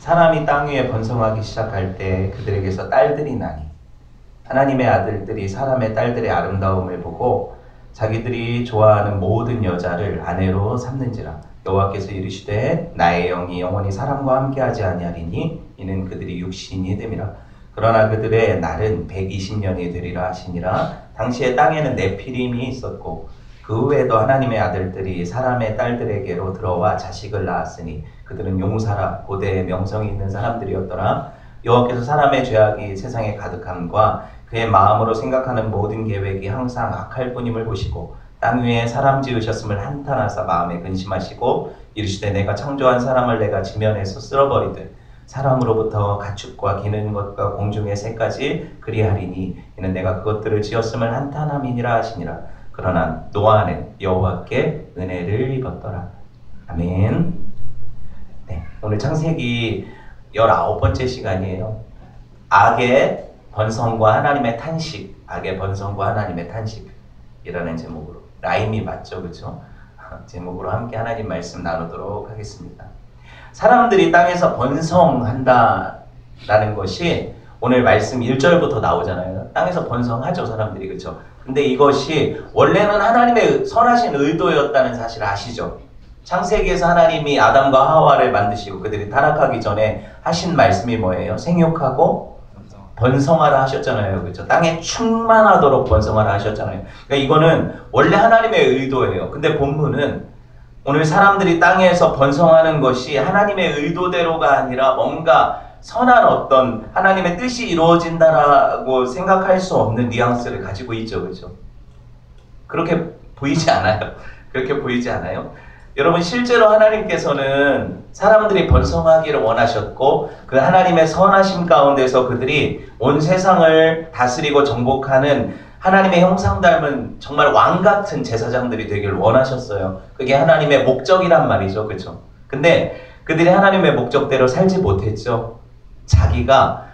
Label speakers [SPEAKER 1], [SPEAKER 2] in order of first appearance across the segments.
[SPEAKER 1] 사람이 땅 위에 번성하기 시작할 때 그들에게서 딸들이 나니 하나님의 아들들이 사람의 딸들의 아름다움을 보고 자기들이 좋아하는 모든 여자를 아내로 삼는지라. 여호와께서 이르시되 나의 영이 영원히 사람과 함께하지 아니하리니 이는 그들이 육신이 됨이라. 그러나 그들의 날은 120년이 되리라 하시니라. 당시에 땅에는 네피림이 있었고 그 후에도 하나님의 아들들이 사람의 딸들에게로 들어와 자식을 낳았으니 그들은 용사라 고대의 명성이 있는 사람들이었더라. 여호와께서 사람의 죄악이 세상에 가득함과 그의 마음으로 생각하는 모든 계획이 항상 악할 뿐임을 보시고 땅 위에 사람 지으셨음을 한탄하사 마음에 근심하시고 이르시되 내가 창조한 사람을 내가 지면에서 쓸어버리되 사람으로부터 가축과 기는 것과 공중의 새까지 그리하리니 이는 내가 그것들을 지었음을 한탄함이니라 하시니라. 그러나 노아는 여호와께 은혜를 입었더라. 아멘. 네, 오늘 창세기 19번째 시간이에요. 악의 번성과 하나님의 탄식, 악의 번성과 하나님의 탄식이라는 제목으로 라임이 맞죠, 그렇죠? 제목으로 함께 하나님 말씀 나누도록 하겠습니다. 사람들이 땅에서 번성한다라는 것이 오늘 말씀 1절부터 나오잖아요. 땅에서 번성하죠, 사람들이, 그렇죠? 근데 이것이 원래는 하나님의 선하신 의도였다는 사실 아시죠? 창세기에서 하나님이 아담과 하와를 만드시고 그들이 타락하기 전에 하신 말씀이 뭐예요? 생육하고 번성하라 하셨잖아요. 그렇죠? 땅에 충만하도록 번성하라 하셨잖아요. 그러니까 이거는 원래 하나님의 의도예요. 근데 본문은 오늘 사람들이 땅에서 번성하는 것이 하나님의 의도대로가 아니라 뭔가 선한 어떤 하나님의 뜻이 이루어진다라고 생각할 수 없는 뉘앙스를 가지고 있죠. 그렇죠? 그렇게 보이지 않아요? 그렇게 보이지 않아요? 여러분, 실제로 하나님께서는 사람들이 번성하기를 원하셨고 그 하나님의 선하심 가운데서 그들이 온 세상을 다스리고 정복하는 하나님의 형상 닮은 정말 왕 같은 제사장들이 되길 원하셨어요. 그게 하나님의 목적이란 말이죠. 그렇죠? 근데 그들이 하나님의 목적대로 살지 못했죠. 자기가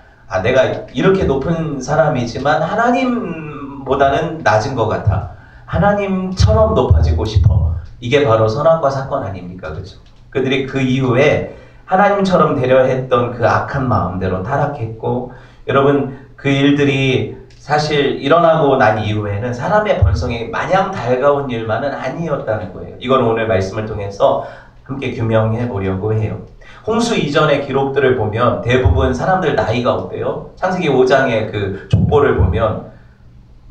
[SPEAKER 1] 내가 이렇게 높은 사람이지만 하나님보다는 낮은 것 같아. 하나님처럼 높아지고 싶어. 이게 바로 선악과 사건 아닙니까? 그렇죠? 그들이 그 이후에 하나님처럼 되려 했던 그 악한 마음대로 타락했고, 여러분, 그 일들이 사실 일어나고 난 이후에는 사람의 번성이 마냥 달가운 일만은 아니었다는 거예요. 이건 오늘 말씀을 통해서 함께 규명해 보려고 해요. 홍수 이전의 기록들을 보면 대부분 사람들 나이가 어때요? 창세기 5장의 그 족보를 보면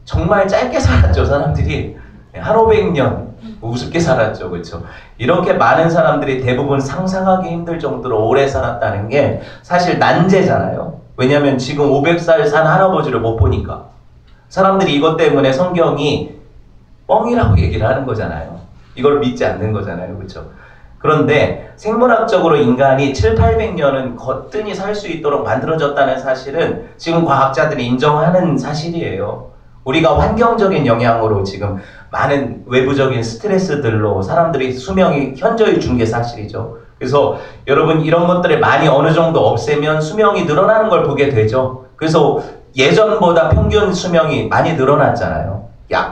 [SPEAKER 1] 정말 짧게 살았죠, 사람들이. 한 500년 우습게 살았죠. 그렇죠? 이렇게 많은 사람들이 대부분 상상하기 힘들 정도로 오래 살았다는 게 사실 난제잖아요. 왜냐하면 지금 500살 산 할아버지를 못 보니까. 사람들이 이것 때문에 성경이 뻥이라고 얘기를 하는 거잖아요. 이걸 믿지 않는 거잖아요. 그렇죠? 그런데 생물학적으로 인간이 700~800년은 거뜬히 살 수 있도록 만들어졌다는 사실은 지금 과학자들이 인정하는 사실이에요. 우리가 환경적인 영향으로 지금 많은 외부적인 스트레스들로 사람들이 수명이 현저히 준 게 사실이죠. 그래서 여러분, 이런 것들을 많이 어느 정도 없애면 수명이 늘어나는 걸 보게 되죠. 그래서 예전보다 평균 수명이 많이 늘어났잖아요.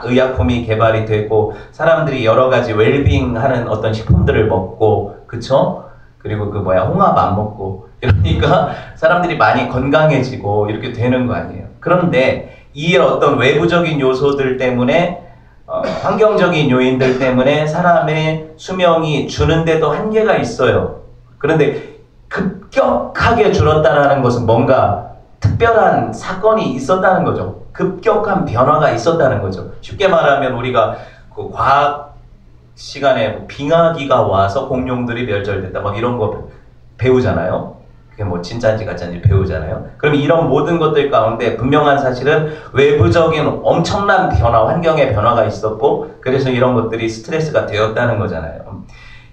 [SPEAKER 1] 의약품이 개발이 되고 사람들이 여러 가지 웰빙 하는 어떤 식품들을 먹고, 그쵸? 그리고 홍합 안 먹고 이러니까 사람들이 많이 건강해지고 이렇게 되는 거 아니에요. 그런데 이 어떤 외부적인 요소들 때문에 환경적인 요인들 때문에 사람의 수명이 주는데도 한계가 있어요. 그런데 급격하게 줄었다는 것은 뭔가 특별한 사건이 있었다는 거죠. 급격한 변화가 있었다는 거죠. 쉽게 말하면 우리가 그 과학 시간에 빙하기가 와서 공룡들이 멸절됐다 막 이런 거 배우잖아요. 그게 뭐 진짜인지 가짜인지 배우잖아요. 그럼 이런 모든 것들 가운데 분명한 사실은 외부적인 엄청난 변화, 환경의 변화가 있었고 그래서 이런 것들이 스트레스가 되었다는 거잖아요.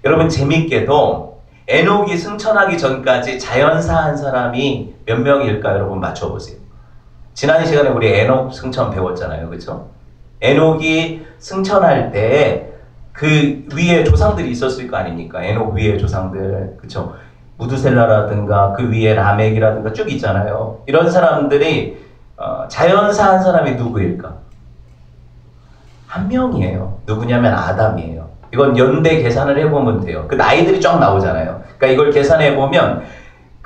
[SPEAKER 1] 여러분, 재밌게도 에녹이 승천하기 전까지 자연사한 사람이 몇 명일까 여러분 맞춰보세요. 지난 시간에 우리 에녹 승천 배웠잖아요. 그렇죠? 에녹이 승천할 때 그 위에 조상들이 있었을 거 아닙니까? 에녹 위에 조상들. 그렇죠? 무드셀라라든가 그 위에 라멕이라든가 쭉 있잖아요. 이런 사람들이 자연사한 사람이 누구일까? 한 명이에요. 누구냐면 아담이에요. 이건 연대 계산을 해보면 돼요. 그 나이들이 쫙 나오잖아요. 그러니까 이걸 계산해보면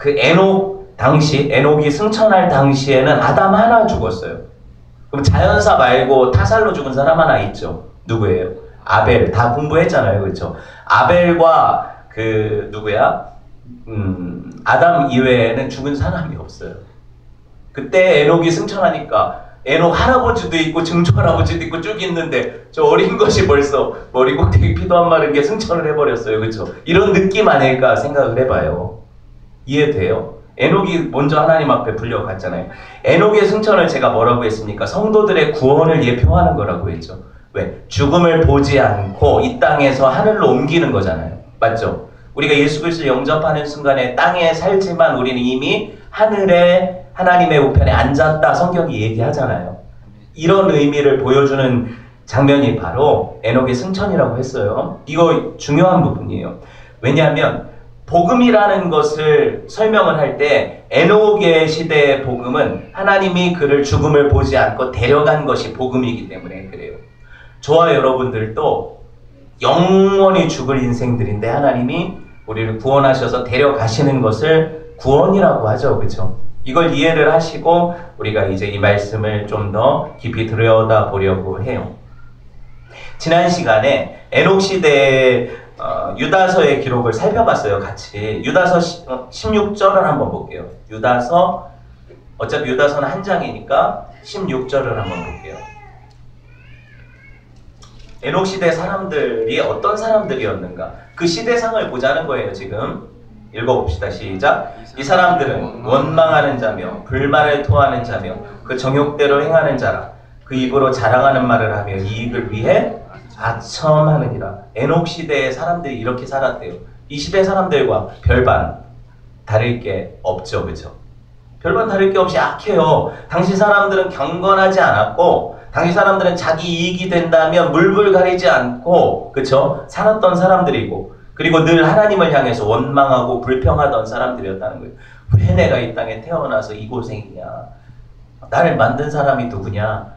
[SPEAKER 1] 그 에녹이 승천할 당시에는 아담 하나 죽었어요. 그럼 자연사 말고 타살로 죽은 사람 하나 있죠. 누구예요? 아벨. 다 공부했잖아요. 그렇죠? 아벨과 그 누구야? 아담 이외에는 죽은 사람이 없어요. 그때 에녹이 승천하니까 에녹 할아버지도 있고 증조 할아버지도 있고 쭉 있는데 저 어린 것이 벌써 머리 꼭대기 피도 안 마른 게 승천을 해버렸어요. 그렇죠? 이런 느낌 아닐까 생각을 해봐요. 이해돼요? 에녹이 먼저 하나님 앞에 불려갔잖아요. 에녹의 승천을 제가 뭐라고 했습니까? 성도들의 구원을 예표하는 거라고 했죠. 왜? 죽음을 보지 않고 이 땅에서 하늘로 옮기는 거잖아요. 맞죠? 우리가 예수 그리스도를 영접하는 순간에 땅에 살지만 우리는 이미 하늘에 하나님의 우편에 앉았다 성경이 얘기하잖아요. 이런 의미를 보여주는 장면이 바로 에녹의 승천이라고 했어요. 이거 중요한 부분이에요. 왜냐하면 복음이라는 것을 설명을 할 때 에녹의 시대의 복음은 하나님이 그를 죽음을 보지 않고 데려간 것이 복음이기 때문에 그래요. 저와 여러분들도 영원히 죽을 인생들인데 하나님이 우리를 구원하셔서 데려가시는 것을 구원이라고 하죠. 그렇죠? 이걸 이해를 하시고 우리가 이제 이 말씀을 좀 더 깊이 들여다보려고 해요. 지난 시간에 에녹 시대의 유다서의 기록을 살펴봤어요. 같이. 유다서 16절을 한번 볼게요. 어차피 유다서는 한 장이니까 16절을 한번 볼게요. 에녹 시대 사람들이 어떤 사람들이었는가? 그 시대상을 보자는 거예요. 지금 읽어봅시다. 시작. 이 사람들은 원망하는 자며 불만을 토하는 자며 그 정욕대로 행하는 자라. 그 입으로 자랑하는 말을 하며 이익을 위해 아첨하느니라. 에녹 시대의 사람들이 이렇게 살았대요. 이 시대 사람들과 별반 다를 게 없죠. 그렇죠? 별반 다를 게 없이 악해요. 당시 사람들은 경건하지 않았고 당시 사람들은 자기 이익이 된다면 물불 가리지 않고 그렇죠? 살았던 사람들이고 그리고 늘 하나님을 향해서 원망하고 불평하던 사람들이었다는 거예요. 왜 내가 이 땅에 태어나서 이 고생이냐? 나를 만든 사람이 누구냐?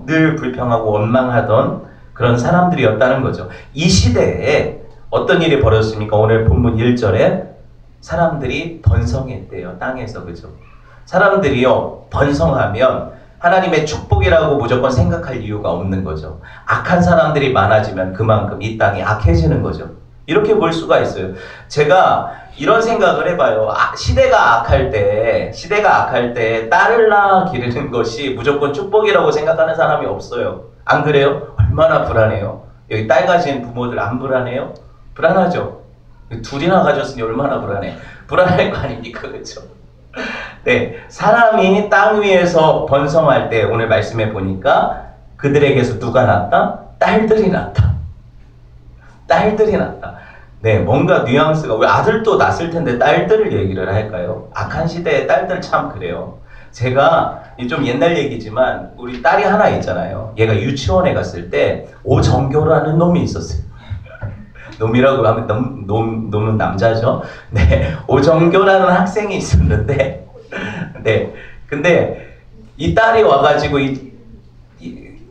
[SPEAKER 1] 늘 불평하고 원망하던 그런 사람들이었다는 거죠. 이 시대에 어떤 일이 벌어졌습니까? 오늘 본문 1절에 사람들이 번성했대요. 땅에서. 그죠? 사람들이요 번성하면 하나님의 축복이라고 무조건 생각할 이유가 없는 거죠. 악한 사람들이 많아지면 그만큼 이 땅이 악해지는 거죠. 이렇게 볼 수가 있어요. 제가 이런 생각을 해봐요. 시대가 악할 때 딸을 낳아 기르는 것이 무조건 축복이라고 생각하는 사람이 없어요. 안 그래요? 얼마나 불안해요. 여기 딸 가진 부모들 안 불안해요? 불안하죠. 둘이나 가졌으니 얼마나 불안해. 불안할 거 아닙니까? 그렇죠? 네, 사람이 땅 위에서 번성할 때 오늘 말씀해 보니까 그들에게서 누가 났다? 딸들이 났다. 딸들이 났다. 네, 뭔가 뉘앙스가 왜 아들도 낳았을 텐데 딸들을 얘기를 할까요? 악한 시대에 딸들 참 그래요. 제가 좀 옛날 얘기지만 우리 딸이 하나 있잖아요. 얘가 유치원에 갔을 때 오정교라는 놈이 있었어요. 놈이라고 하면 놈은 남자죠. 네, 오정교라는 학생이 있었는데, 네, 근데 이 딸이 와가지고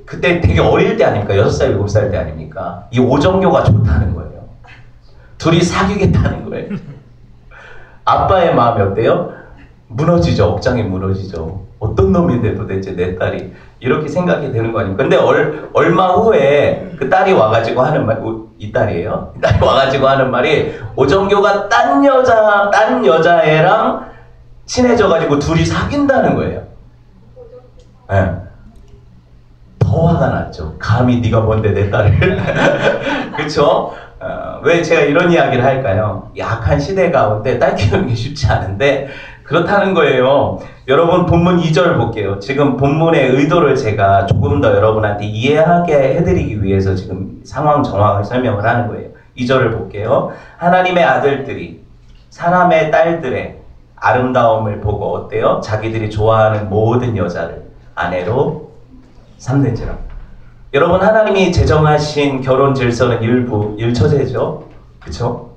[SPEAKER 1] 그때 되게 어릴 때 아닙니까? 6살, 7살 때 아닙니까? 이 오정교가 좋다는 거예요. 둘이 사귀겠다는 거예요. 아빠의 마음이 어때요? 무너지죠. 억장이 무너지죠. 어떤 놈인데 도대체 내 딸이 이렇게 생각이 되는 거 아닙니까? 근데 얼마 후에 그 딸이 와가지고 하는 말, 이 딸이에요. 이 딸이 와가지고 하는 말이 오정교가 딴 여자애랑 친해져가지고 둘이 사귄다는 거예요. 네. 더 화가 났죠. 감히 네가 뭔데 내 딸을. 그쵸? 왜 제가 이런 이야기를 할까요? 약한 시대 가운데 딸 키우는 게 쉽지 않은데 그렇다는 거예요. 여러분 본문 2절 볼게요. 지금 본문의 의도를 제가 조금 더 여러분한테 이해하게 해드리기 위해서 지금 상황 정황을 설명을 하는 거예요. 2절을 볼게요. 하나님의 아들들이 사람의 딸들의 아름다움을 보고 어때요? 자기들이 좋아하는 모든 여자를 아내로 삼는지라. 여러분 하나님이 제정하신 결혼 질서는 일처제죠. 그렇죠?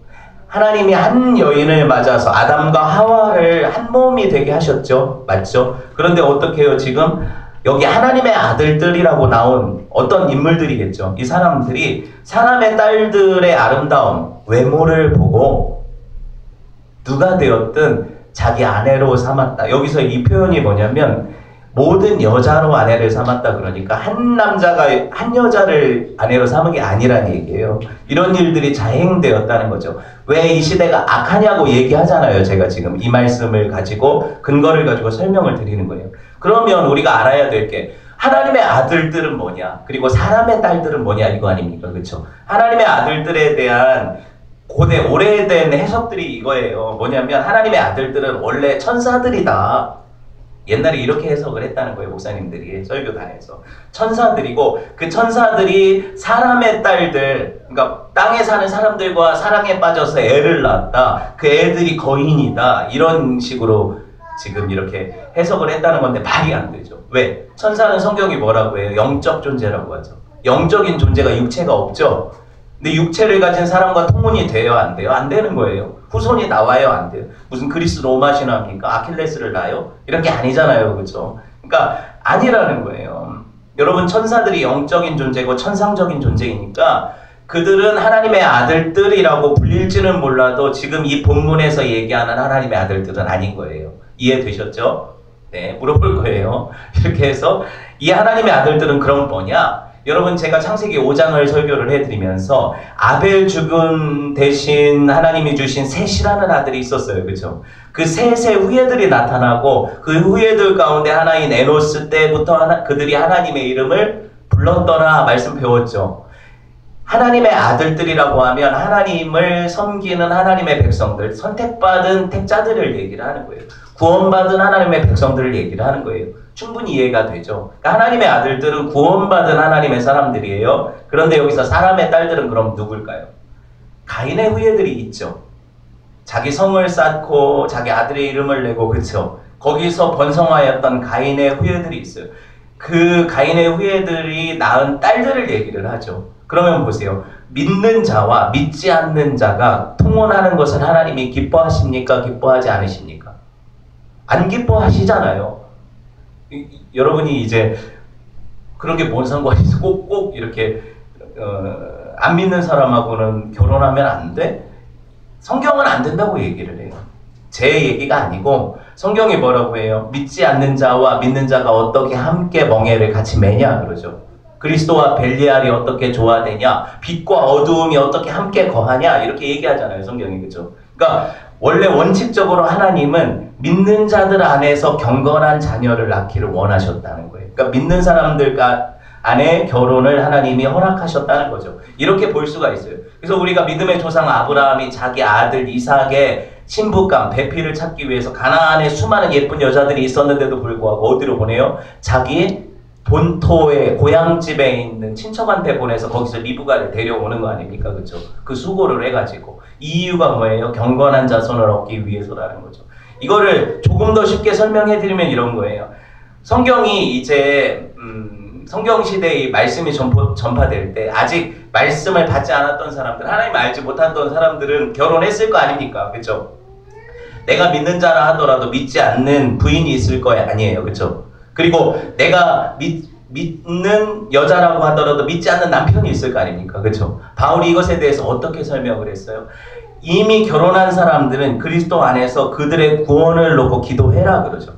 [SPEAKER 1] 하나님이 한 여인을 맞아서 아담과 하와를 한 몸이 되게 하셨죠. 맞죠? 그런데 어떻게 해요? 지금 여기 하나님의 아들들이라고 나온 어떤 인물들이겠죠. 이 사람들이 사람의 딸들의 아름다움, 외모를 보고 누가 되었든 자기 아내로 삼았다. 여기서 이 표현이 뭐냐면 모든 여자로 아내를 삼았다. 그러니까 한 남자가 한 여자를 아내로 삼은 게 아니라는 얘기예요. 이런 일들이 자행되었다는 거죠. 왜 이 시대가 악하냐고 얘기하잖아요. 제가 지금 이 말씀을 가지고 근거를 가지고 설명을 드리는 거예요. 그러면 우리가 알아야 될 게 하나님의 아들들은 뭐냐, 그리고 사람의 딸들은 뭐냐, 이거 아닙니까? 그렇죠? 하나님의 아들들에 대한 고대 오래된 해석들이 이거예요. 뭐냐면 하나님의 아들들은 원래 천사들이다. 옛날에 이렇게 해석을 했다는 거예요. 목사님들이 설교단에서. 천사들이고 그 천사들이 사람의 딸들, 그러니까 땅에 사는 사람들과 사랑에 빠져서 애를 낳았다. 그 애들이 거인이다. 이런 식으로 지금 이렇게 해석을 했다는 건데 말이 안 되죠. 왜? 천사는 성경이 뭐라고 해요? 영적 존재라고 하죠. 영적인 존재가 육체가 없죠. 근데 육체를 가진 사람과 통혼이 돼요? 안 돼요? 안 되는 거예요. 후손이 나와요? 안 돼요? 무슨 그리스 로마 신화입니까? 아킬레스를 낳아요? 이런 게 아니잖아요. 그렇죠? 그러니까 아니라는 거예요. 여러분, 천사들이 영적인 존재고 천상적인 존재이니까 그들은 하나님의 아들들이라고 불릴지는 몰라도 지금 이 본문에서 얘기하는 하나님의 아들들은 아닌 거예요. 이해되셨죠? 네, 물어볼 거예요. 이렇게 해서 이 하나님의 아들들은 그럼 뭐냐? 여러분, 제가 창세기 5장을 설교를 해드리면서 아벨 죽음 대신 하나님이 주신 셋이라는 아들이 있었어요. 그렇죠? 그 셋의 후예들이 나타나고 그 후예들 가운데 하나인 에노스 때부터 그들이 하나님의 이름을 불렀더라 말씀 배웠죠. 하나님의 아들들이라고 하면 하나님을 섬기는 하나님의 백성들, 선택받은 택자들을 얘기를 하는 거예요. 구원받은 하나님의 백성들을 얘기를 하는 거예요. 충분히 이해가 되죠. 그러니까 하나님의 아들들은 구원받은 하나님의 사람들이에요. 그런데 여기서 사람의 딸들은 그럼 누굴까요? 가인의 후예들이 있죠. 자기 성을 쌓고 자기 아들의 이름을 내고, 그쵸? 거기서 번성하였던 가인의 후예들이 있어요. 그 가인의 후예들이 낳은 딸들을 얘기를 하죠. 그러면 보세요. 믿는 자와 믿지 않는 자가 통혼하는 것을 하나님이 기뻐하십니까? 기뻐하지 않으십니까? 안 기뻐하시잖아요. 여러분이 이제 그런 게 뭔 상관이 있어? 꼭 이렇게 안 믿는 사람하고는 결혼하면 안 돼? 성경은 안 된다고 얘기를 해요. 제 얘기가 아니고 성경이 뭐라고 해요? 믿지 않는 자와 믿는 자가 어떻게 함께 멍에를 같이 매냐 그러죠. 그리스도와 벨리알이 어떻게 조화되냐, 빛과 어두움이 어떻게 함께 거하냐, 이렇게 얘기하잖아요. 성경이. 그죠? 그러니까 원래 원칙적으로 하나님은 믿는 자들 안에서 경건한 자녀를 낳기를 원하셨다는 거예요. 그러니까 믿는 사람들 안에 결혼을 하나님이 허락하셨다는 거죠. 이렇게 볼 수가 있어요. 그래서 우리가 믿음의 조상 아브라함이 자기 아들 이삭의 신부감, 배필을 찾기 위해서 가나안에 수많은 예쁜 여자들이 있었는데도 불구하고 어디로 보내요? 자기 본토의 고향집에 있는 친척한테 보내서 거기서 리브가를 데려오는 거 아닙니까? 그렇죠? 그 수고를 해가지고. 이 이유가 뭐예요? 경건한 자손을 얻기 위해서라는 거죠. 이거를 조금 더 쉽게 설명해 드리면 이런 거예요. 성경이 이제 성경시대의 말씀이 전파될 때 아직 말씀을 받지 않았던 사람들, 하나님 알지 못했던 사람들은 결혼했을 거 아닙니까? 그렇죠? 내가 믿는 자라 하더라도 믿지 않는 부인이 있을 거 아니에요. 그렇죠? 그리고 내가 믿는 여자라고 하더라도 믿지 않는 남편이 있을 거 아닙니까? 그렇죠? 바울이 이것에 대해서 어떻게 설명을 했어요? 이미 결혼한 사람들은 그리스도 안에서 그들의 구원을 놓고 기도해라 그러죠.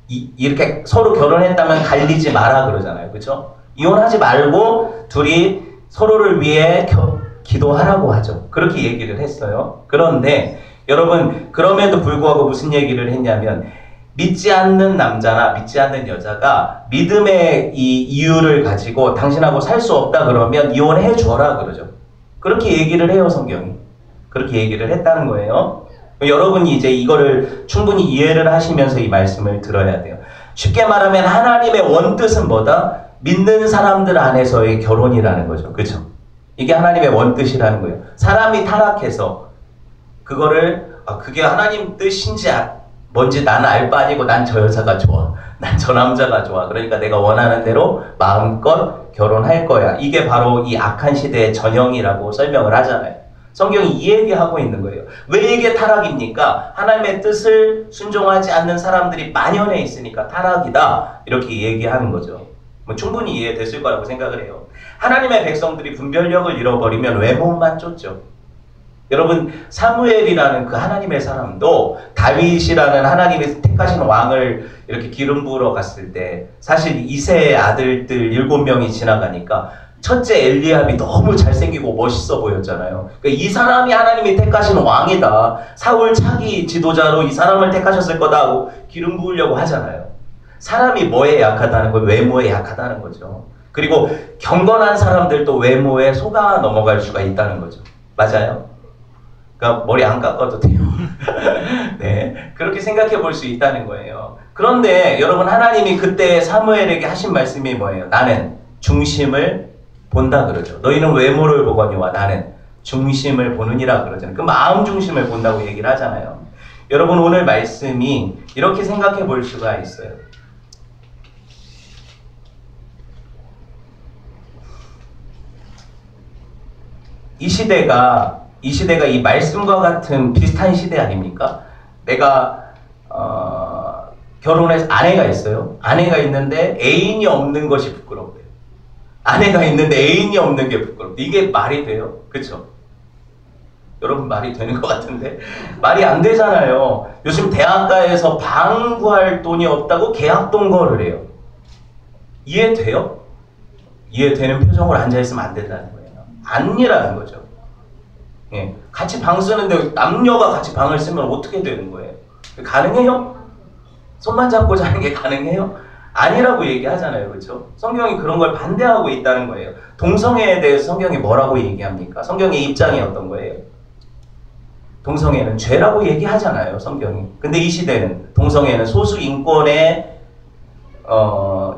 [SPEAKER 1] 이렇게 서로 결혼했다면 갈리지 마라 그러잖아요. 그렇죠? 이혼하지 말고 둘이 서로를 위해 기도하라고 하죠. 그렇게 얘기를 했어요. 그런데 여러분, 그럼에도 불구하고 무슨 얘기를 했냐면 믿지 않는 남자나 믿지 않는 여자가 믿음의 이 이유를 가지고 당신하고 살 수 없다 그러면 이혼해 줘라 그러죠. 그렇게 얘기를 해요. 성경이. 그렇게 얘기를 했다는 거예요. 여러분이 이제 이거를 충분히 이해를 하시면서 이 말씀을 들어야 돼요. 쉽게 말하면 하나님의 원뜻은 뭐다? 믿는 사람들 안에서의 결혼이라는 거죠. 그렇죠? 이게 하나님의 원뜻이라는 거예요. 사람이 타락해서 그거를 그게 하나님 뜻인지 뭔지 나는 알 바 아니고 난 저 여자가 좋아. 난 저 남자가 좋아. 그러니까 내가 원하는 대로 마음껏 결혼할 거야. 이게 바로 이 악한 시대의 전형이라고 설명을 하잖아요. 성경이 이 얘기하고 있는 거예요. 왜 이게 타락입니까? 하나님의 뜻을 순종하지 않는 사람들이 만연해 있으니까 타락이다. 이렇게 얘기하는 거죠. 뭐 충분히 이해됐을 거라고 생각을 해요. 하나님의 백성들이 분별력을 잃어버리면 외모만 쫓죠. 여러분 사무엘이라는 그 하나님의 사람도 다윗이라는 하나님의 택하신 왕을 이렇게 기름 부으러 갔을 때 사실 이새의 아들들 7명이 지나가니까 첫째 엘리압이 너무 잘생기고 멋있어 보였잖아요. 그러니까 이 사람이 하나님이 택하신 왕이다. 사울 차기 지도자로 이 사람을 택하셨을 거다 하고 기름 부으려고 하잖아요. 사람이 뭐에 약하다는 걸 외모에 약하다는 거죠. 그리고 경건한 사람들도 외모에 속아 넘어갈 수가 있다는 거죠. 맞아요? 그러니까 머리 안 깎아도 돼요. 네, 그렇게 생각해 볼 수 있다는 거예요. 그런데 여러분 하나님이 그때 사무엘에게 하신 말씀이 뭐예요? 나는 중심을 본다 그러죠. 너희는 외모를 보거니와 나는 중심을 보느니라 그러잖아요. 그 마음 중심을 본다고 얘기를 하잖아요. 여러분 오늘 말씀이 이렇게 생각해 볼 수가 있어요. 이 시대가 이 말씀과 같은 비슷한 시대 아닙니까? 내가 결혼해서 아내가 있어요. 아내가 있는데 애인이 없는 것이 부끄럽대요. 아내가 있는데 애인이 없는 게 부끄럽대. 이게 말이 돼요? 그쵸? 여러분 말이 되는 것 같은데 말이 안 되잖아요. 요즘 대학가에서 방 구할 돈이 없다고 계약 동거를 해요. 이해돼요? 이해되는 표정으로 앉아있으면 안 된다는 거예요. 아니라는 거죠. 예, 같이 방 쓰는데 남녀가 같이 방을 쓰면 어떻게 되는 거예요? 가능해요? 손만 잡고 자는 게 가능해요? 아니라고 얘기하잖아요. 그렇죠? 성경이 그런 걸 반대하고 있다는 거예요. 동성애에 대해서 성경이 뭐라고 얘기합니까? 성경의 입장이 어떤 거예요? 동성애는 죄라고 얘기하잖아요. 성경이. 근데 이 시대는 동성애는 소수 인권의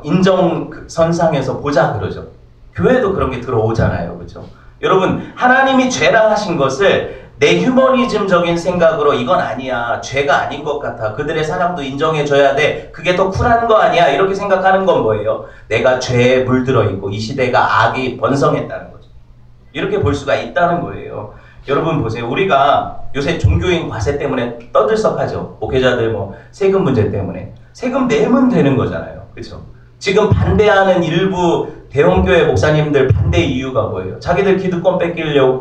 [SPEAKER 1] 인정선상에서 보자 그러죠. 교회도 그런 게 들어오잖아요. 그렇죠? 여러분 하나님이 죄라 하신 것을 내 휴머니즘적인 생각으로 이건 아니야. 죄가 아닌 것 같아. 그들의 사랑도 인정해줘야 돼. 그게 더 쿨한 거 아니야. 이렇게 생각하는 건 뭐예요? 내가 죄에 물들어 있고 이 시대가 악이 번성했다는 거죠. 이렇게 볼 수가 있다는 거예요. 여러분 보세요. 우리가 요새 종교인 과세 때문에 떠들썩하죠. 목회자들 뭐 세금 문제 때문에. 세금 내면 되는 거잖아요. 그렇죠? 지금 반대하는 일부 대형교회 목사님들 반대 이유가 뭐예요? 자기들 기득권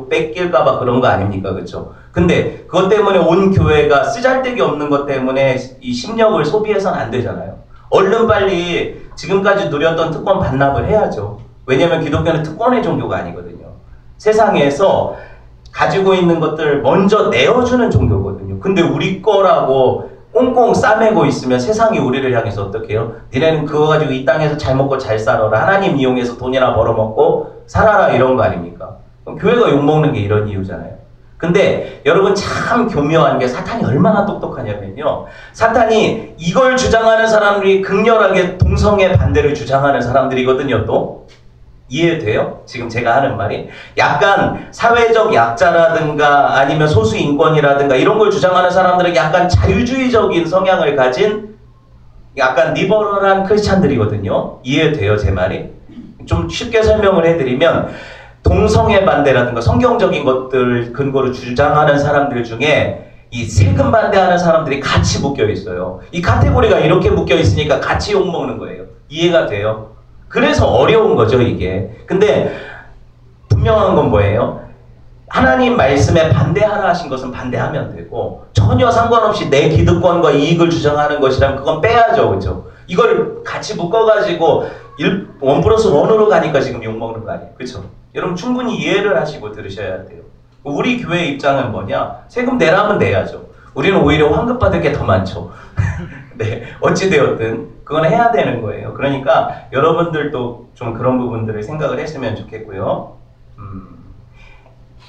[SPEAKER 1] 뺏길까봐 그런 거 아닙니까? 그렇죠? 근데 그것 때문에 온 교회가 쓰잘데기 없는 것 때문에 이 심력을 소비해서는 안 되잖아요. 얼른 빨리 지금까지 누렸던 특권 반납을 해야죠. 왜냐하면 기독교는 특권의 종교가 아니거든요. 세상에서 가지고 있는 것들을 먼저 내어주는 종교거든요. 근데 우리 거라고 꽁꽁 싸매고 있으면 세상이 우리를 향해서 어떻게 해요? 니네는 그거 가지고 이 땅에서 잘 먹고 잘 살아라. 하나님 이용해서 돈이나 벌어먹고 살아라 이런 거 아닙니까? 그럼 교회가 욕먹는 게 이런 이유잖아요. 근데 여러분 참 교묘한 게 사탄이 얼마나 똑똑하냐면요. 사탄이 이걸 주장하는 사람들이 극렬하게 동성애 반대를 주장하는 사람들이거든요. 또 이해돼요? 지금 제가 하는 말이 약간 사회적 약자라든가 아니면 소수 인권이라든가 이런 걸 주장하는 사람들은 약간 자유주의적인 성향을 가진 약간 리버럴한 크리스찬들이거든요. 이해돼요? 제 말이? 좀 쉽게 설명을 해드리면 동성애 반대라든가 성경적인 것들 근거로 주장하는 사람들 중에 이 세금 반대하는 사람들이 같이 묶여 있어요. 이 카테고리가 이렇게 묶여 있으니까 같이 욕먹는 거예요. 이해가 돼요? 그래서 어려운 거죠, 이게. 근데 분명한 건 뭐예요? 하나님 말씀에 반대하라 하신 것은 반대하면 되고 전혀 상관없이 내 기득권과 이익을 주장하는 것이라면 그건 빼야죠. 그렇죠? 이걸 같이 묶어가지고 1+1으로 가니까 지금 욕먹는 거 아니에요. 그렇죠? 여러분 충분히 이해를 하시고 들으셔야 돼요. 우리 교회 입장은 뭐냐? 세금 내라면 내야죠. 우리는 오히려 환급받을 게 더 많죠. 네, 어찌되었든 그건 해야 되는 거예요. 그러니까 여러분들도 좀 그런 부분들을 생각을 했으면 좋겠고요.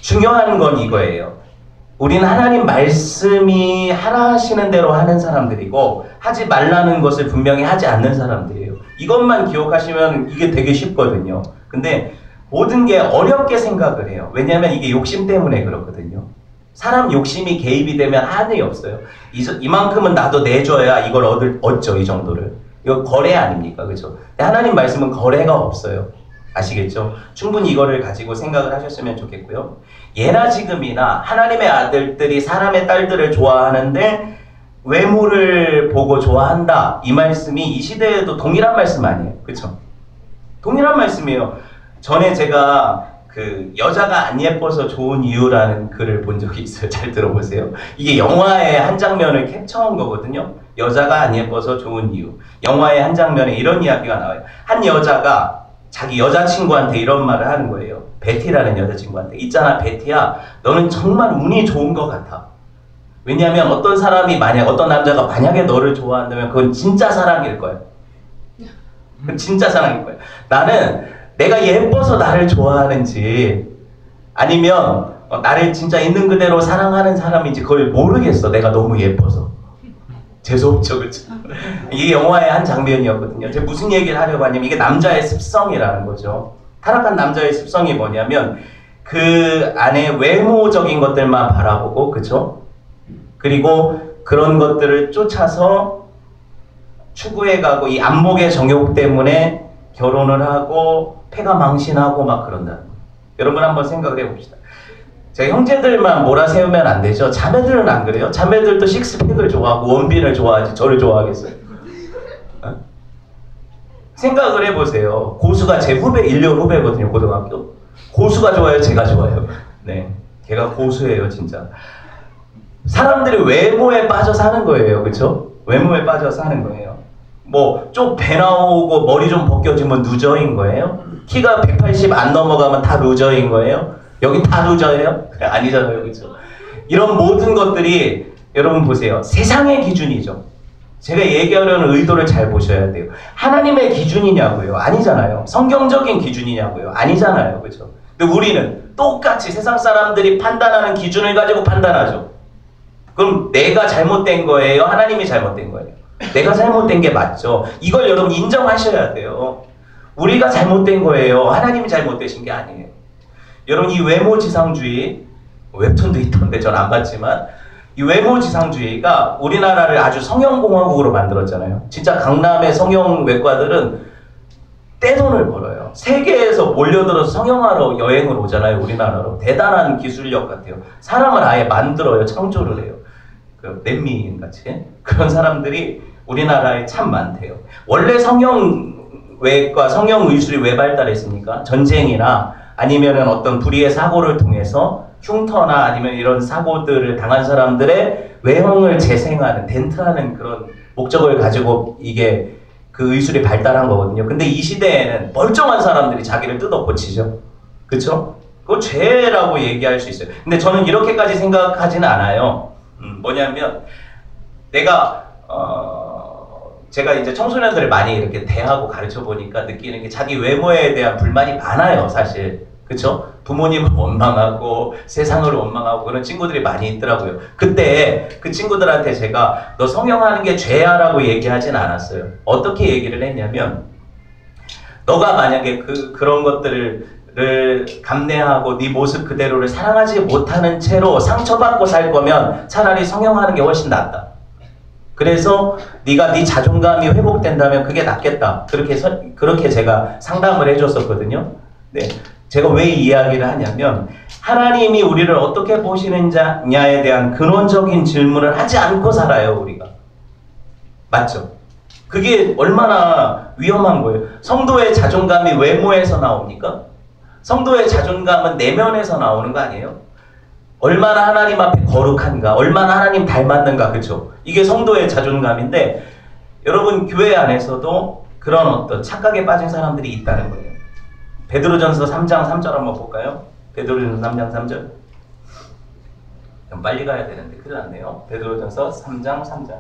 [SPEAKER 1] 중요한 건 이거예요. 우리는 하나님 말씀이 하라 하시는 대로 하는 사람들이고 하지 말라는 것을 분명히 하지 않는 사람들이에요. 이것만 기억하시면 이게 되게 쉽거든요. 근데 모든 게 어렵게 생각을 해요. 왜냐하면 이게 욕심 때문에 그렇거든요. 사람 욕심이 개입이 되면 한이 없어요. 이만큼은 나도 내줘야 이걸 얻죠. 이 정도를. 이거 거래 아닙니까? 그렇죠? 하나님 말씀은 거래가 없어요. 아시겠죠? 충분히 이거를 가지고 생각을 하셨으면 좋겠고요. 예나 지금이나 하나님의 아들들이 사람의 딸들을 좋아하는데 외모를 보고 좋아한다. 이 말씀이 이 시대에도 동일한 말씀 아니에요. 그렇죠? 동일한 말씀이에요. 전에 제가 그 여자가 안 예뻐서 좋은 이유라는 글을 본 적이 있어요. 잘 들어보세요. 이게 영화의 한 장면을 캡처한 거거든요. 여자가 안 예뻐서 좋은 이유. 영화의 한 장면에 이런 이야기가 나와요. 한 여자가 자기 여자친구한테 이런 말을 하는 거예요. 베티라는 여자친구한테. 있잖아, 베티야. 너는 정말 운이 좋은 것 같아. 왜냐하면 어떤 사람이 어떤 남자가 만약에 너를 좋아한다면 그건 진짜 사랑일 거야. 진짜 사랑일 거야. 나는 내가 예뻐서 나를 좋아하는지 아니면 나를 진짜 있는 그대로 사랑하는 사람인지 그걸 모르겠어. 내가 너무 예뻐서. 재수없죠, 그렇죠? 이게 영화의 한 장면이었거든요. 제가 무슨 얘기를 하려고 하냐면 이게 남자의 습성이라는 거죠. 타락한 남자의 습성이 뭐냐면 그 안에 외모적인 것들만 바라보고, 그렇죠? 그리고 그런 것들을 쫓아서 추구해가고 이 안목의 정욕 때문에 결혼을 하고 폐가 망신하고 막 그런다. 여러분 한번 생각을 해봅시다. 제가 형제들만 몰아세우면 안 되죠. 자매들은 안 그래요? 자매들도 식스팩을 좋아하고 원빈을 좋아하지 저를 좋아하겠어요? 어? 생각을 해보세요. 고수가 제 후배, 1년 후배거든요. 고등학교. 고수가 좋아요? 제가 좋아요? 네, 걔가 고수예요 진짜. 사람들이 외모에 빠져 사는 거예요. 그쵸? 외모에 빠져 사는 거예요. 뭐 좀 배 나오고 머리 좀 벗겨지면 루저인 거예요? 키가 180 안 넘어가면 다 루저인 거예요? 여기 다 루저예요? 아니잖아요. 그쵸? 이런 모든 것들이 여러분 보세요. 세상의 기준이죠. 제가 얘기하려는 의도를 잘 보셔야 돼요. 하나님의 기준이냐고요? 아니잖아요. 성경적인 기준이냐고요? 아니잖아요. 그죠? 근데 우리는 똑같이 세상 사람들이 판단하는 기준을 가지고 판단하죠. 그럼 내가 잘못된 거예요? 하나님이 잘못된 거예요? 내가 잘못된 게 맞죠. 이걸 여러분 인정하셔야 돼요. 우리가 잘못된 거예요. 하나님이 잘못되신 게 아니에요. 여러분 이 외모지상주의, 웹툰도 있던데 전 안 봤지만 이 외모지상주의가 우리나라를 아주 성형공화국으로 만들었잖아요. 진짜 강남의 성형외과들은 떼돈을 벌어요. 세계에서 몰려들어서 성형하러 여행을 오잖아요. 우리나라로. 대단한 기술력 같아요. 사람을 아예 만들어요. 창조를 해요. 그 렛미인같이 그런 사람들이 우리나라에 참 많대요. 원래 성형외과, 성형의술이 왜 발달했습니까? 전쟁이나 아니면은 어떤 불의의 사고를 통해서 흉터나 아니면 이런 사고들을 당한 사람들의 외형을 재생하는, 덴트하는 그런 목적을 가지고 이게 그 의술이 발달한 거거든요. 근데 이 시대에는 멀쩡한 사람들이 자기를 뜯어 고치죠. 그쵸? 그거 죄라고 얘기할 수 있어요. 근데 저는 이렇게까지 생각하지는 않아요. 뭐냐면 내가 제가 이제 청소년들을 많이 이렇게 대하고 가르쳐 보니까 느끼는 게 자기 외모에 대한 불만이 많아요, 사실. 그쵸? 부모님을 원망하고 세상을 원망하고 그런 친구들이 많이 있더라고요. 그때 그 친구들한테 제가 너 성형하는 게 죄야 라고 얘기하진 않았어요. 어떻게 얘기를 했냐면 너가 만약에 그런 것들을 감내하고 네 모습 그대로를 사랑하지 못하는 채로 상처받고 살 거면 차라리 성형하는 게 훨씬 낫다. 그래서 네가 네 자존감이 회복된다면 그게 낫겠다. 그렇게 제가 상담을 해줬었거든요. 네, 제가 왜 이 이야기를 하냐면 하나님이 우리를 어떻게 보시느냐에 대한 근원적인 질문을 하지 않고 살아요, 우리가. 맞죠? 그게 얼마나 위험한 거예요. 성도의 자존감이 외모에서 나옵니까? 성도의 자존감은 내면에서 나오는 거 아니에요? 얼마나 하나님 앞에 거룩한가, 얼마나 하나님 닮았는가, 그쵸? 이게 성도의 자존감인데 여러분 교회 안에서도 그런 어떤 착각에 빠진 사람들이 있다는 거예요. 베드로전서 3장 3절 한번 볼까요? 베드로전서 3장 3절. 좀 빨리 가야 되는데 큰일 났네요. 베드로전서 3장 3절.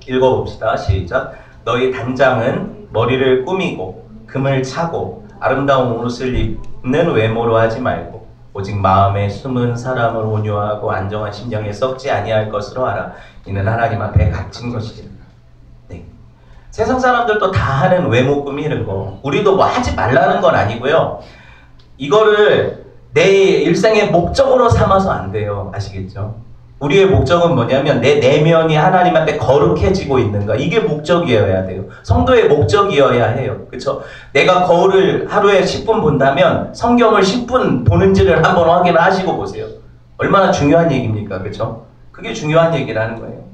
[SPEAKER 1] 읽어봅시다. 시작. 너희 단장은 머리를 꾸미고 금을 차고 아름다운 옷을 입는 외모로 하지 말고 오직 마음에 숨은 사람을 온유하고 안정한 심령에 썩지 아니할 것으로 하라. 이는 하나님 앞에 갇힌 것이라. 네. 세상 사람들도 다 하는 외모 꾸미는 거 우리도 뭐 하지 말라는 건 아니고요. 이거를 내 일생의 목적으로 삼아서 안 돼요. 아시겠죠? 우리의 목적은 뭐냐면 내 내면이 하나님 앞에 거룩해지고 있는가, 이게 목적이어야 돼요. 성도의 목적이어야 해요. 그렇죠? 내가 거울을 하루에 10분 본다면 성경을 10분 보는지를 한번 확인을 하시고 보세요. 얼마나 중요한 얘기입니까? 그렇죠? 그게 중요한 얘기라는 거예요.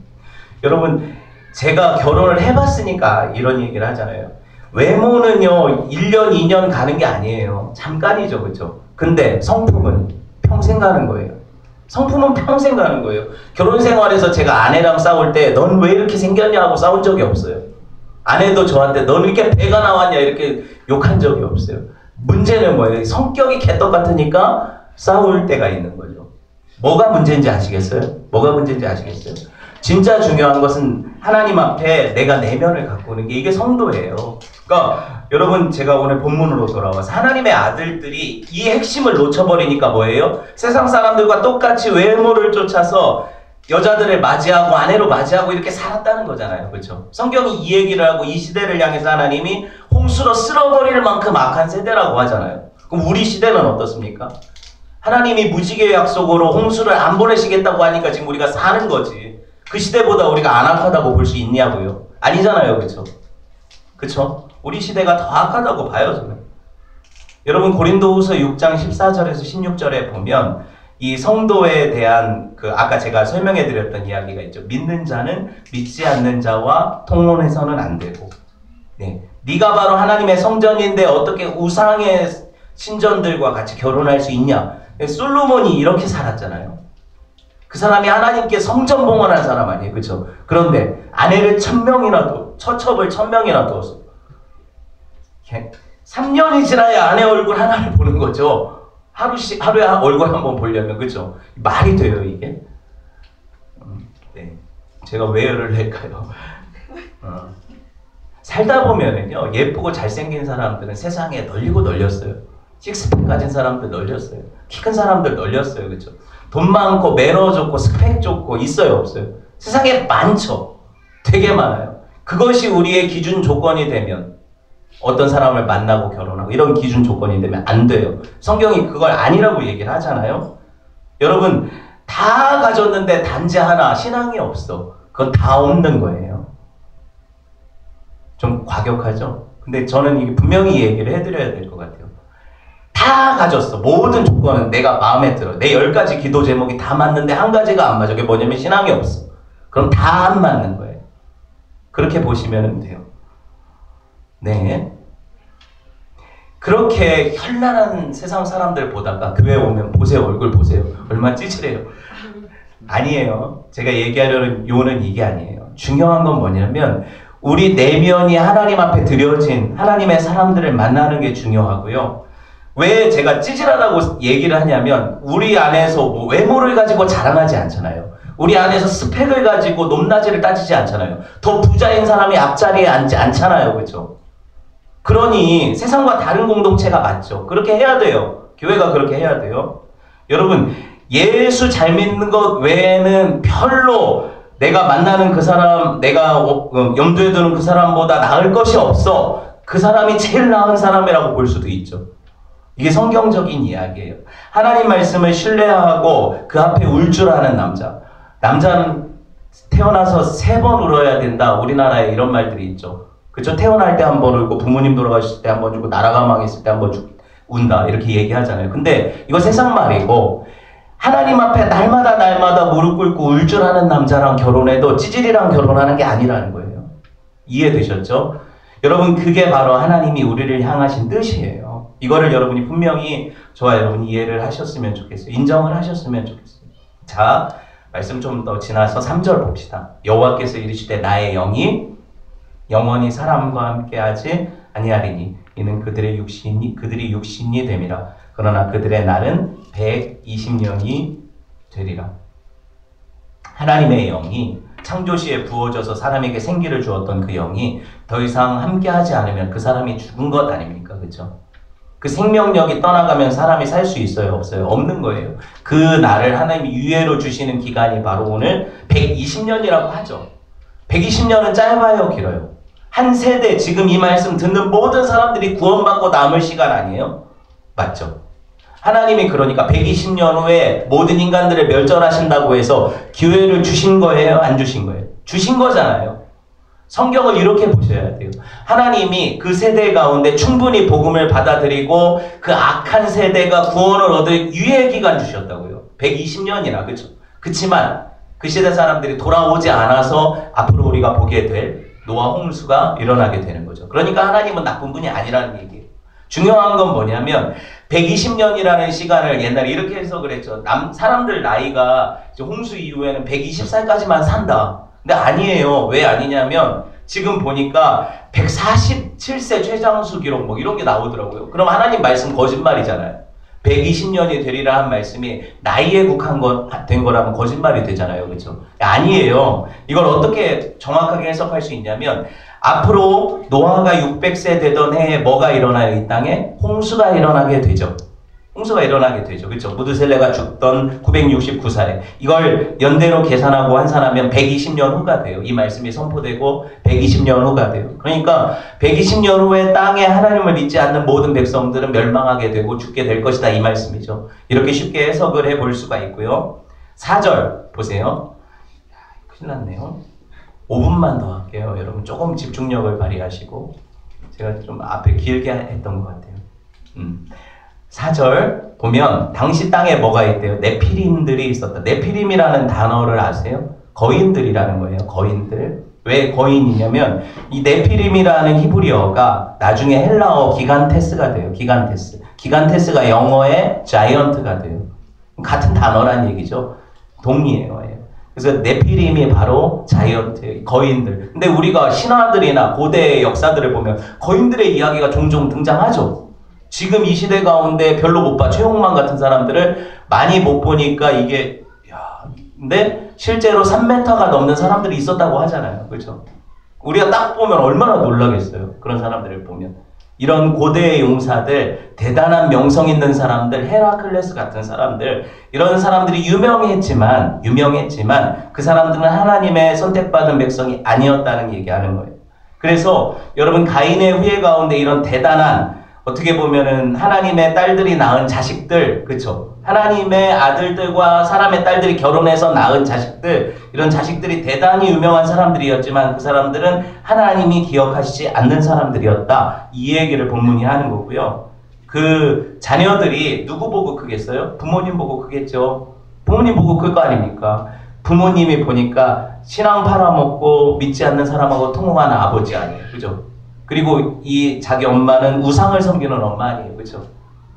[SPEAKER 1] 여러분, 제가 결혼을 해봤으니까 이런 얘기를 하잖아요. 외모는요 1년 2년 가는 게 아니에요. 잠깐이죠, 그렇죠? 근데 성품은 평생 가는 거예요. 성품은 평생 가는 거예요. 결혼 생활에서 제가 아내랑 싸울 때 넌 왜 이렇게 생겼냐 하고 싸운 적이 없어요. 아내도 저한테 넌 이렇게 배가 나왔냐 이렇게 욕한 적이 없어요. 문제는 뭐예요? 성격이 개떡 같으니까 싸울 때가 있는 거죠. 뭐가 문제인지 아시겠어요? 뭐가 문제인지 아시겠어요? 진짜 중요한 것은 하나님 앞에 내가 내면을 갖고 오는 게 이게 성도예요. 그러니까 여러분 제가 오늘 본문으로 돌아와서 하나님의 아들들이 이 핵심을 놓쳐버리니까 뭐예요? 세상 사람들과 똑같이 외모를 쫓아서 여자들을 맞이하고 아내로 맞이하고 이렇게 살았다는 거잖아요. 그렇죠? 성경이 이 얘기를 하고 이 시대를 향해서 하나님이 홍수로 쓸어버릴 만큼 악한 세대라고 하잖아요. 그럼 우리 시대는 어떻습니까? 하나님이 무지개 약속으로 홍수를 안 보내시겠다고 하니까 지금 우리가 사는 거지. 그 시대보다 우리가 안 악하다고 볼 수 있냐고요? 아니잖아요. 그렇죠? 그렇죠? 우리 시대가 더 악하다고 봐요. 저는. 여러분 고린도후서 6장 14절에서 16절에 보면 이 성도에 대한 그 아까 제가 설명해 드렸던 이야기가 있죠. 믿는 자는 믿지 않는 자와 통혼해서는 안 되고, 네, 네가 바로 하나님의 성전인데 어떻게 우상의 신전들과 같이 결혼할 수 있냐? 솔로몬이 이렇게 살았잖아요. 그 사람이 하나님께 성전 봉헌한 사람 아니에요, 그렇죠? 그런데 아내를 1000명이나 처첩을 1000명이나 두었어. 3년이 지나야 아내 얼굴 하나를 보는 거죠. 하루에 얼굴 한번 보려면, 그렇죠? 말이 돼요 이게? 네, 제가 왜를 낼까요? 살다 보면은요 예쁘고 잘생긴 사람들은 세상에 널리고 널렸어요. 식스팩 가진 사람들 널렸어요. 키 큰 사람들 널렸어요, 그렇죠? 돈 많고 매너 좋고 스펙 좋고 있어요, 없어요? 세상에 많죠. 되게 많아요. 그것이 우리의 기준 조건이 되면 어떤 사람을 만나고 결혼하고 이런 기준 조건이 되면 안 돼요. 성경이 그걸 아니라고 얘기를 하잖아요. 여러분 다 가졌는데 단지 하나 신앙이 없어. 그건 다 없는 거예요. 좀 과격하죠? 근데 저는 이게 분명히 얘기를 해드려야 될 것 같아요. 다 가졌어. 모든 조건은 내가 마음에 들어. 내 10가지 기도 제목이 다 맞는데 한 가지가 안 맞아. 그게 뭐냐면 신앙이 없어. 그럼 다 안 맞는 거예요. 그렇게 보시면 돼요. 네. 그렇게 현란한 세상 사람들 보다가 교회 오면 보세요. 얼굴 보세요. 얼마나 찌질해요. 아니에요. 제가 얘기하려는 요는 이게 아니에요. 중요한 건 뭐냐면 우리 내면이 하나님 앞에 드려진 하나님의 사람들을 만나는 게 중요하고요. 왜 제가 찌질하다고 얘기를 하냐면 우리 안에서 뭐 외모를 가지고 자랑하지 않잖아요. 우리 안에서 스펙을 가지고 높낮이를 따지지 않잖아요. 더 부자인 사람이 앞자리에 앉지 않잖아요. 그렇죠? 그러니 세상과 다른 공동체가 맞죠. 그렇게 해야 돼요. 교회가 그렇게 해야 돼요. 여러분 예수 잘 믿는 것 외에는 별로 내가 만나는 그 사람, 내가 염두에 두는 그 사람보다 나을 것이 없어. 그 사람이 제일 나은 사람이라고 볼 수도 있죠. 이게 성경적인 이야기예요. 하나님 말씀을 신뢰하고 그 앞에 울 줄 아는 남자. 남자는 태어나서 3번 울어야 된다. 우리나라에 이런 말들이 있죠. 그쵸? 태어날 때 한 번 울고 부모님 돌아가실 때 한 번 울고 나라가 망했을 때 한 번 운다. 이렇게 얘기하잖아요. 근데 이거 세상 말이고 하나님 앞에 날마다 무릎 꿇고 울 줄 아는 남자랑 결혼해도 찌질이랑 결혼하는 게 아니라는 거예요. 이해되셨죠? 여러분 그게 바로 하나님이 우리를 향하신 뜻이에요. 이거를 여러분이 분명히 저와 여러분이 이해를 하셨으면 좋겠어요. 인정을 하셨으면 좋겠어요. 자, 말씀 좀 더 지나서 3절 봅시다. 여호와께서 이르시되 나의 영이 영원히 사람과 함께하지 아니하리니 이는 그들이 육신이 됨이라. 그러나 그들의 날은 120년이 되리라. 하나님의 영이 창조시에 부어져서 사람에게 생기를 주었던 그 영이 더 이상 함께하지 않으면 그 사람이 죽은 것 아닙니까? 그렇죠? 그 생명력이 떠나가면 사람이 살 수 있어요? 없어요? 없는 거예요. 그 날을 하나님이 유예로 주시는 기간이 바로 오늘 120년이라고 하죠. 120년은 짧아요? 길어요? 한 세대, 지금 이 말씀 듣는 모든 사람들이 구원받고 남을 시간 아니에요? 맞죠? 하나님이 그러니까 120년 후에 모든 인간들을 멸절하신다고 해서 기회를 주신 거예요? 안 주신 거예요? 주신 거잖아요. 성경을 이렇게 보셔야 돼요. 하나님이 그 세대 가운데 충분히 복음을 받아들이고 그 악한 세대가 구원을 얻을 유예 기간 주셨다고요. 120년이나, 그렇죠? 그렇지만 그 시대 사람들이 돌아오지 않아서 앞으로 우리가 보게 될 노아 홍수가 일어나게 되는 거죠. 그러니까 하나님은 나쁜 분이 아니라는 얘기예요. 중요한 건 뭐냐면 120년이라는 시간을 옛날에 이렇게 해석을 했죠. 사람들 나이가 홍수 이후에는 120살까지만 산다. 근데 아니에요. 왜 아니냐면 지금 보니까 147세 최장수 기록 뭐 이런 게 나오더라고요. 그럼 하나님 말씀 거짓말이잖아요. 120년이 되리라 한 말씀이 나이에 국한된 거라면 거짓말이 되잖아요. 그렇죠? 아니에요. 이걸 어떻게 정확하게 해석할 수 있냐면 앞으로 노아가 600세 되던 해에 뭐가 일어나요? 이 땅에 홍수가 일어나게 되죠. 홍수가 일어나게 되죠. 그렇죠? 무드셀레가 죽던 969살에 이걸 연대로 계산하고 환산하면 120년 후가 돼요. 이 말씀이 선포되고 120년 후가 돼요. 그러니까 120년 후에 땅에 하나님을 믿지 않는 모든 백성들은 멸망하게 되고 죽게 될 것이다. 이 말씀이죠. 이렇게 쉽게 해석을 해볼 수가 있고요. 4절 보세요. 큰일 났네요. 5분만 더 할게요. 여러분 조금 집중력을 발휘하시고 제가 좀 앞에 길게 했던 것 같아요. 4절 보면 당시 땅에 뭐가 있대요? 네피림들이 있었다. 네피림이라는 단어를 아세요? 거인들이라는 거예요. 거인들. 왜 거인이냐면 이 네피림이라는 히브리어가 나중에 헬라어 기간테스가 돼요. 기간테스. 기간테스가 영어의 자이언트가 돼요. 같은 단어란 얘기죠. 동의어예요. 그래서 네피림이 바로 자이언트예요. 거인들. 근데 우리가 신화들이나 고대의 역사들을 보면 거인들의 이야기가 종종 등장하죠. 지금 이 시대 가운데 별로 못 봐. 최홍만 같은 사람들을 많이 못 보니까 이게 근데 실제로 3m가 넘는 사람들이 있었다고 하잖아요. 그렇죠? 우리가 딱 보면 얼마나 놀라겠어요. 그런 사람들을 보면. 이런 고대의 용사들, 대단한 명성 있는 사람들, 헤라클레스 같은 사람들, 이런 사람들이 유명했지만 그 사람들은 하나님의 선택받은 백성이 아니었다는 얘기하는 거예요. 그래서 여러분 가인의 후예 가운데 이런 대단한 어떻게 보면은 하나님의 딸들이 낳은 자식들, 그렇죠? 하나님의 아들들과 사람의 딸들이 결혼해서 낳은 자식들, 이런 자식들이 대단히 유명한 사람들이었지만 그 사람들은 하나님이 기억하시지 않는 사람들이었다. 이 얘기를 본문이 하는 거고요. 그 자녀들이 누구 보고 크겠어요? 부모님 보고 크겠죠. 부모님 보고 클 거 아닙니까? 부모님이 보니까 신앙 팔아먹고 믿지 않는 사람하고 통화하는 아버지 아니에요. 그죠? 그리고 이 자기 엄마는 우상을 섬기는 엄마 아니에요. 그죠?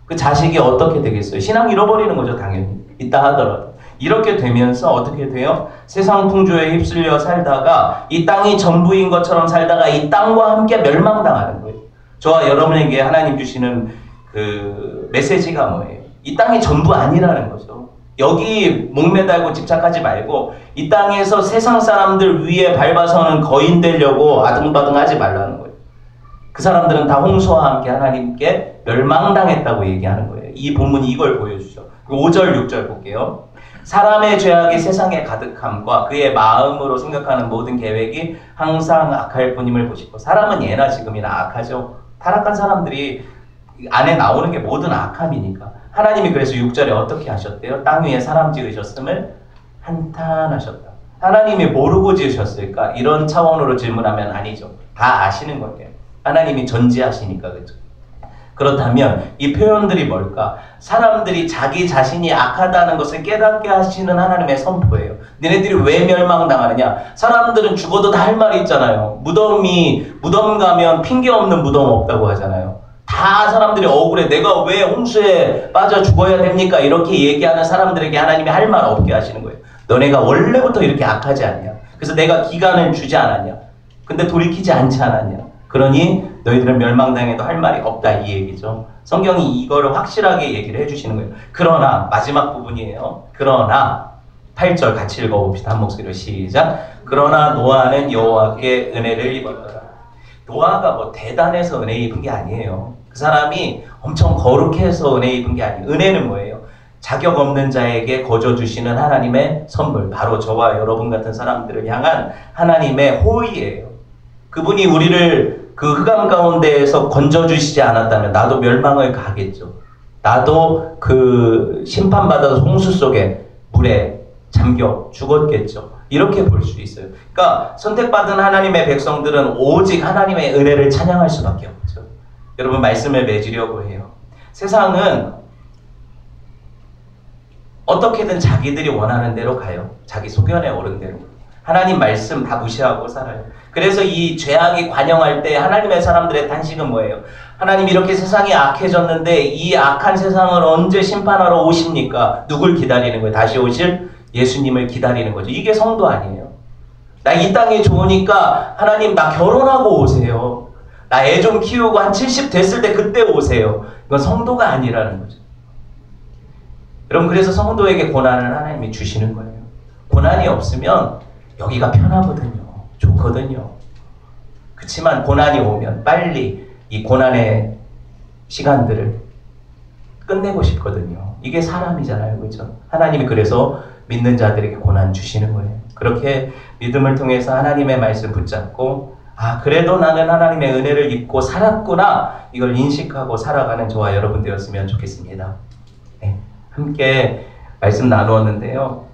[SPEAKER 1] 그 자식이 어떻게 되겠어요? 신앙 잃어버리는 거죠, 당연히. 있다 하더라도. 이렇게 되면서 어떻게 돼요? 세상 풍조에 휩쓸려 살다가 이 땅이 전부인 것처럼 살다가 이 땅과 함께 멸망당하는 거예요. 저와 여러분에게 하나님 주시는 그 메시지가 뭐예요? 이 땅이 전부 아니라는 거죠. 여기 목매달고 집착하지 말고 이 땅에서 세상 사람들 위에 밟아서는 거인 되려고 아등바등하지 말라는 거예요. 그 사람들은 다 홍수와 함께 하나님께 멸망당했다고 얘기하는 거예요. 이 본문이 이걸 보여주죠. 5절, 6절 볼게요. 사람의 죄악이 세상에 가득함과 그의 마음으로 생각하는 모든 계획이 항상 악할 뿐임을 보시고 사람은 예나 지금이나 악하죠. 타락한 사람들이 안에 나오는 게 모든 악함이니까. 하나님이 그래서 6절에 어떻게 하셨대요? 땅 위에 사람 지으셨음을 한탄하셨다. 하나님이 모르고 지으셨을까? 이런 차원으로 질문하면 아니죠. 다 아시는 거예요. 하나님이 전지하시니까. 그렇죠? 그렇다면 이 표현들이 뭘까? 사람들이 자기 자신이 악하다는 것을 깨닫게 하시는 하나님의 선포예요. 너네들이 왜 멸망당하느냐? 사람들은 죽어도 다 할 말이 있잖아요. 무덤 가면 핑계 없는 무덤 없다고 하잖아요. 다 사람들이 억울해. 내가 왜 홍수에 빠져 죽어야 됩니까? 이렇게 얘기하는 사람들에게 하나님이 할 말 없게 하시는 거예요. 너네가 원래부터 이렇게 악하지 않냐? 그래서 내가 기간을 주지 않았냐? 근데 돌이키지 않지 않았냐? 그러니 너희들은 멸망당해도 할 말이 없다 이 얘기죠. 성경이 이거를 확실하게 얘기를 해주시는 거예요. 그러나 마지막 부분이에요. 그러나 8절 같이 읽어봅시다. 한 목소리로 시작. 그러나 노아는 여호와께 은혜를 입었더라. 노아가 뭐 대단해서 은혜 입은 게 아니에요. 그 사람이 엄청 거룩해서 은혜 입은 게 아니에요. 은혜는 뭐예요? 자격 없는 자에게 거저 주시는 하나님의 선물. 바로 저와 여러분 같은 사람들을 향한 하나님의 호의예요. 그분이 우리를 그 흑암 가운데에서 건져주시지 않았다면 나도 멸망을 가겠죠. 나도 그 심판받아서 홍수 속에 물에 잠겨 죽었겠죠. 이렇게 볼 수 있어요. 그러니까 선택받은 하나님의 백성들은 오직 하나님의 은혜를 찬양할 수밖에 없죠. 여러분 말씀을 맺으려고 해요. 세상은 어떻게든 자기들이 원하는 대로 가요. 자기 소견에 오른 대로. 하나님 말씀 다 무시하고 살아요. 그래서 이 죄악이 관영할 때 하나님의 사람들의 단식은 뭐예요? 하나님 이렇게 세상이 악해졌는데 이 악한 세상을 언제 심판하러 오십니까? 누굴 기다리는 거예요? 다시 오실 예수님을 기다리는 거죠. 이게 성도 아니에요. 나 이 땅이 좋으니까 하나님 나 결혼하고 오세요. 나 애 좀 키우고 한 70 됐을 때 그때 오세요. 이건 성도가 아니라는 거죠. 여러분 그래서 성도에게 고난을 하나님이 주시는 거예요. 고난이 없으면 여기가 편하거든요. 좋거든요. 그렇지만 고난이 오면 빨리 이 고난의 시간들을 끝내고 싶거든요. 이게 사람이잖아요. 그렇죠? 하나님이 그래서 믿는 자들에게 고난 주시는 거예요. 그렇게 믿음을 통해서 하나님의 말씀 붙잡고 그래도 나는 하나님의 은혜를 입고 살았구나 이걸 인식하고 살아가는 저와 여러분 되었으면 좋겠습니다. 네, 함께 말씀 나누었는데요.